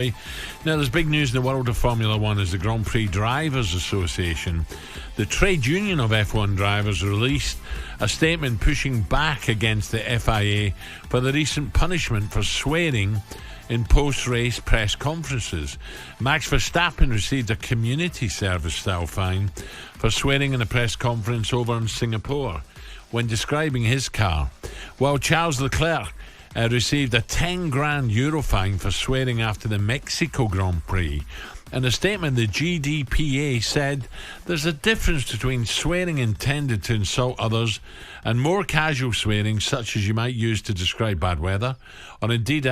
Now, there's big news in the world of Formula One as the Grand Prix Drivers Association, the trade union of F1 drivers, released a statement pushing back against the FIA for the recent punishment for swearing in post-race press conferences. Max Verstappen received a community service-style fine for swearing in a press conference over in Singapore when describing his car, while Charles Leclerc received a 10 grand euro fine for swearing after the Mexico Grand Prix. In a statement, the GDPA said there's a difference between swearing intended to insult others and more casual swearing, such as you might use to describe bad weather, or indeed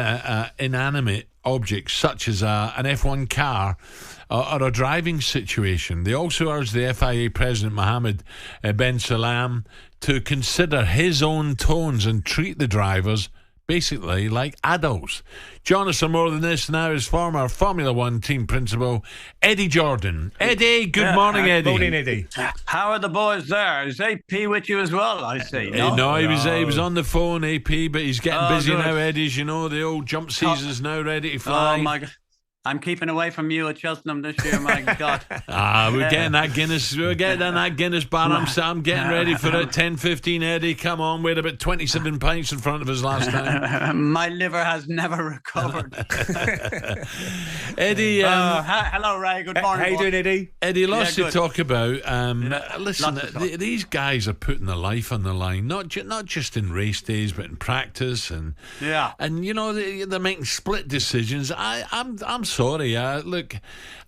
inanimate objects such as an F1 car or a driving situation. They also urged the FIA President Mohammed Ben Salam to consider his own tones and treat the drivers basically like adults. Join us for more than this now is former Formula One team principal Eddie Jordan. Eddie, good morning, Eddie. Morning, Eddie. How are the boys there? Is AP with you as well, I see? No, he was on the phone, AP, but he's getting busy good. now, Eddie. As you know, the old jump season's now ready to fly. Oh, my God. I'm keeping away from you at Cheltenham this year, my God. We're getting that Guinness. We're getting that Guinness bar. I'm getting ready for it. 10:15, Eddie. Come on, we had about 27 pints in front of us last time. My liver has never recovered. Eddie. Hello, Ray. Good morning. How you doing, Eddie? Eddie, lots to talk about. Listen, lots to talk. these guys are putting their life on the line, not just in race days, but in practice, and you know they're making split decisions. I'm sorry. Look,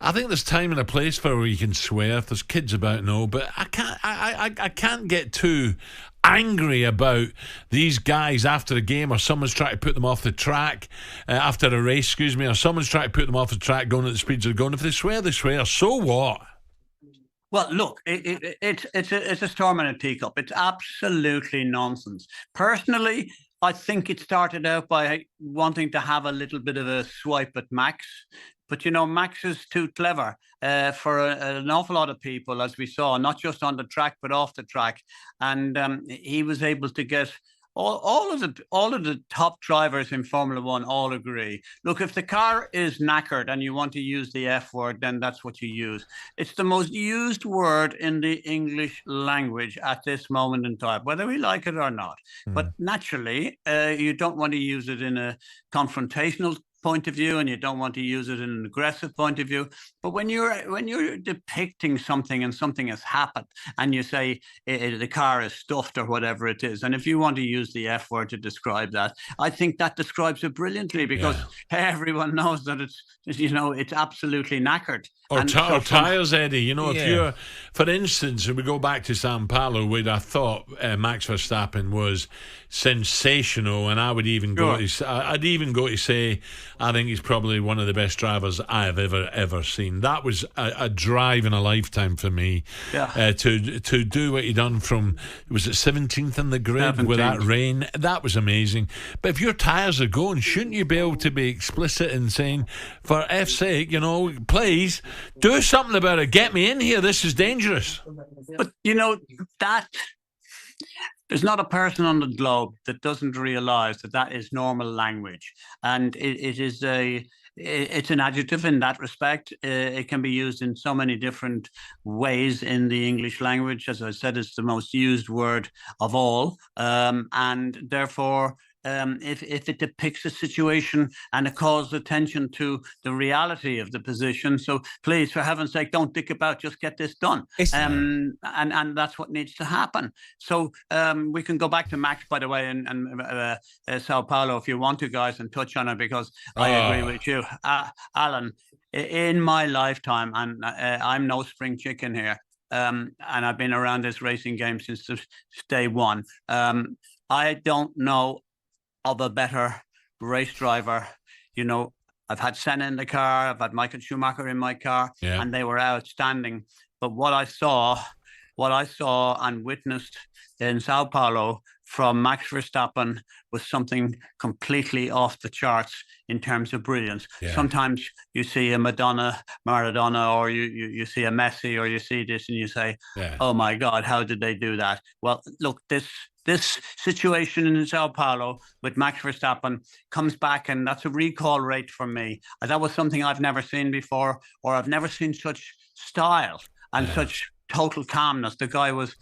I think there's time and a place for where you can swear if there's kids about, but I can't get too angry about these guys after a game, or someone's trying to put them off the track after a race, or someone's trying to put them off the track going at the speeds they're going. If they swear, so what? Well, look, it's a storm in a teacup. It's absolutely nonsense. Personally, I think it started out by wanting to have a little bit of a swipe at Max. But, Max is too clever for an awful lot of people, as we saw, not just on the track, but off the track. And he was able to get all of the top drivers in Formula One all agree. Look, if the car is knackered and you want to use the F word, then that's what you use. It's the most used word in the English language at this moment in time, whether we like it or not. But naturally, you don't want to use it in a confrontational point of view, and you don't want to use it in an aggressive point of view. But when you're depicting something and something has happened, and you say the car is stuffed or whatever it is, and if you want to use the F word to describe that, I think that describes it brilliantly, because everyone knows that it's absolutely knackered. Or tyres, Eddie. If you're, for instance, if we go back to Sao Paulo, where I thought Max Verstappen was sensational, and I would even go to say I think he's probably one of the best drivers I have ever seen. That was a drive in a lifetime for me. To do what he done from, was it 17th in the grid 17th. With that rain? That was amazing. But if your tyres are going, shouldn't you be able to be explicit in saying, for F's sake, please do something about it. Get me in here. This is dangerous. But that. There's not a person on the globe that doesn't realise that is normal language, and it's an adjective in that respect. It can be used in so many different ways in the English language. As I said, it's the most used word of all, and therefore, if it depicts a situation and it calls attention to the reality of the position, so please, for heaven's sake, don't dick about, just get this done. And that's what needs to happen. So we can go back to Max, by the way, and Sao Paulo if you want to, guys, and touch on it, because I agree with you, Alan. In my lifetime, and I'm no spring chicken here, and I've been around this racing game since day one. I don't know of a better race driver. I've had Senna in the car, I've had Michael Schumacher in my car, and they were outstanding. But what I saw and witnessed in Sao Paulo from Max Verstappen was something completely off the charts in terms of brilliance. Sometimes you see a Maradona, or you see a Messi, or you see this and you say, oh my God, how did they do that? Well, look, this this situation in Sao Paulo with Max Verstappen comes back, and that's a recall rate for me. That was something I've never seen before, or I've never seen such style and such total calmness. The guy was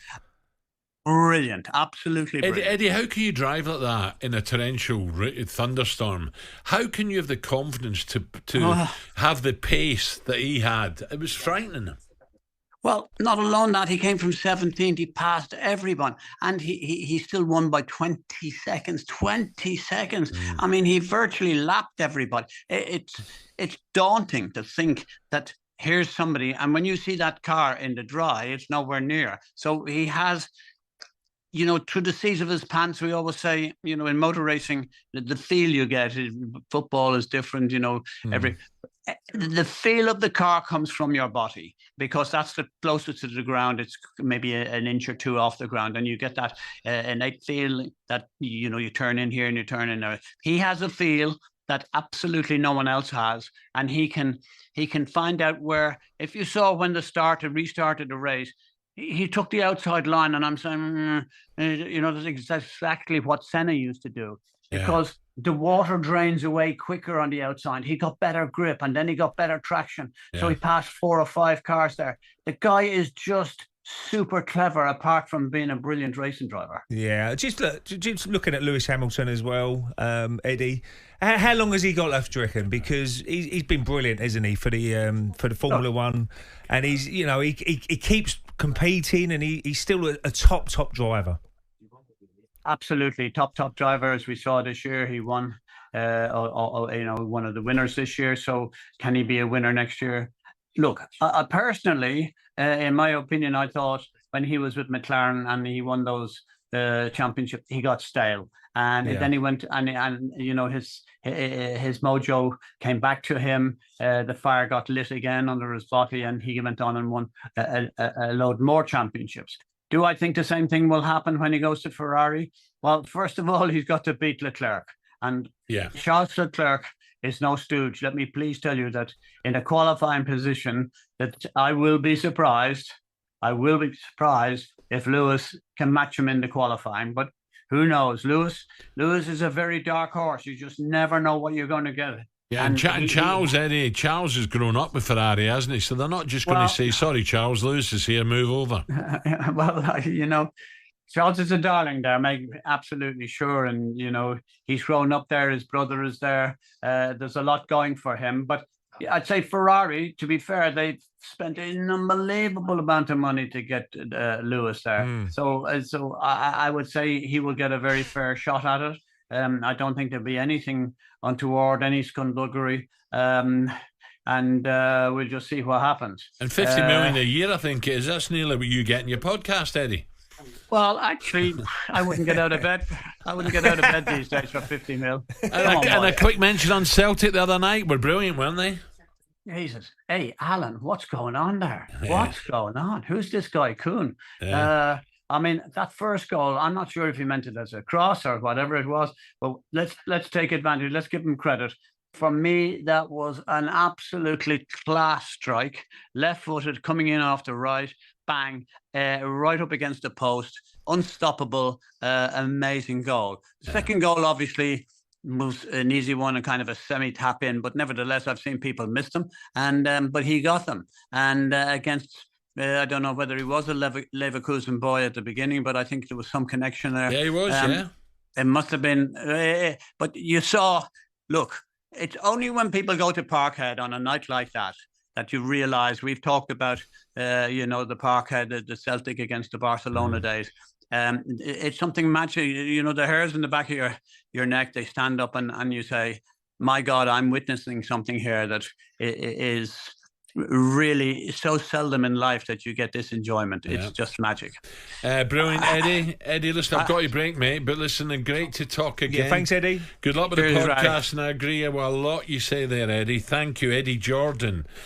brilliant, absolutely brilliant. Eddie, how can you drive like that in a torrential thunderstorm? How can you have the confidence to have the pace that he had? It was frightening. Well, not alone that, he came from 17th, he passed everyone, and he still won by 20 seconds. 20 seconds. I mean, he virtually lapped everybody. It's daunting to think that here's somebody, and when you see that car in the dry, it's nowhere near. So he has, you know, through the seat of his pants, we always say, you know, in motor racing, the feel you get, football is different, you know, the feel of the car comes from your body, because that's the closest to the ground. It's maybe an inch or two off the ground, and you get that innate feel that, you know, you turn in here and you turn in there. He has a feel that absolutely no one else has, and he can find out where, if you saw when restarted the race, he took the outside line, and I'm saying, you know, that's exactly what Senna used to do, because the water drains away quicker on the outside. He got better grip, and then he got better traction. So he passed 4 or 5 cars there. The guy is just super clever, apart from being a brilliant racing driver. Yeah, just looking at Lewis Hamilton as well, Eddie. How long has he got left, do you reckon? Because he's been brilliant, isn't he, for the Formula One, and he's, you know, he keeps competing, and he's still a top driver. Absolutely, top driver, as we saw this year. He won, you know, one of the winners this year. So can he be a winner next year? Look, I personally, in my opinion, I thought when he was with McLaren and he won those championships, he got stale, and then he went and you know, his mojo came back to him. The fire got lit again under his body, and he went on and won a load more championships. Do I think the same thing will happen when he goes to Ferrari? Well, first of all, he's got to beat Leclerc. And Charles Leclerc is no stooge. Let me please tell you that in a qualifying position, that I will be surprised if Lewis can match him in the qualifying. But who knows? Lewis is a very dark horse. You just never know what you're going to get. Yeah, and Charles, Eddie, Charles has grown up with Ferrari, hasn't he? So they're not just going to say, sorry, Charles, Lewis is here, move over. Well, you know, Charles is a darling there, I'm absolutely sure. And, you know, he's grown up there, his brother is there. There's a lot going for him. But I'd say Ferrari, to be fair, they've spent an unbelievable amount of money to get Lewis there. So I would say he will get a very fair shot at it. I don't think there'll be anything untoward, any skullduggery, and we'll just see what happens. And 50 million a year, I think, is that's nearly what you get in your podcast, Eddie. Well, actually, I wouldn't get out of bed. These days for 50 mil. And a quick mention on Celtic the other night were brilliant, weren't they? Jesus. Hey, Alan, what's going on there? What's going on? Who's this guy, Kuhn? I mean, that first goal, I'm not sure if he meant it as a cross or whatever it was, but let's take advantage. Let's give him credit. For me, that was an absolutely class strike. Left-footed, coming in off the right, bang, right up against the post. Unstoppable, amazing goal. Second goal, obviously, was an easy one and kind of a semi-tap in, but nevertheless, I've seen people miss them, and but he got them. And against... I don't know whether he was a Leverkusen boy at the beginning, but I think there was some connection there. Yeah, he was, It must have been. But you saw, look, it's only when people go to Parkhead on a night like that you realise, we've talked about, you know, the Parkhead, the Celtic against the Barcelona days. It's something magic. You know, the hairs in the back of your neck, they stand up and you say, my God, I'm witnessing something here that is... really so seldom in life that you get this enjoyment. It's just magic. Brilliant, Eddie. Eddie, listen, I've got your break, mate, but listen, great to talk again. Yeah, thanks, Eddie. Good luck with the podcast, and I agree with a lot you say there, Eddie. Thank you, Eddie Jordan.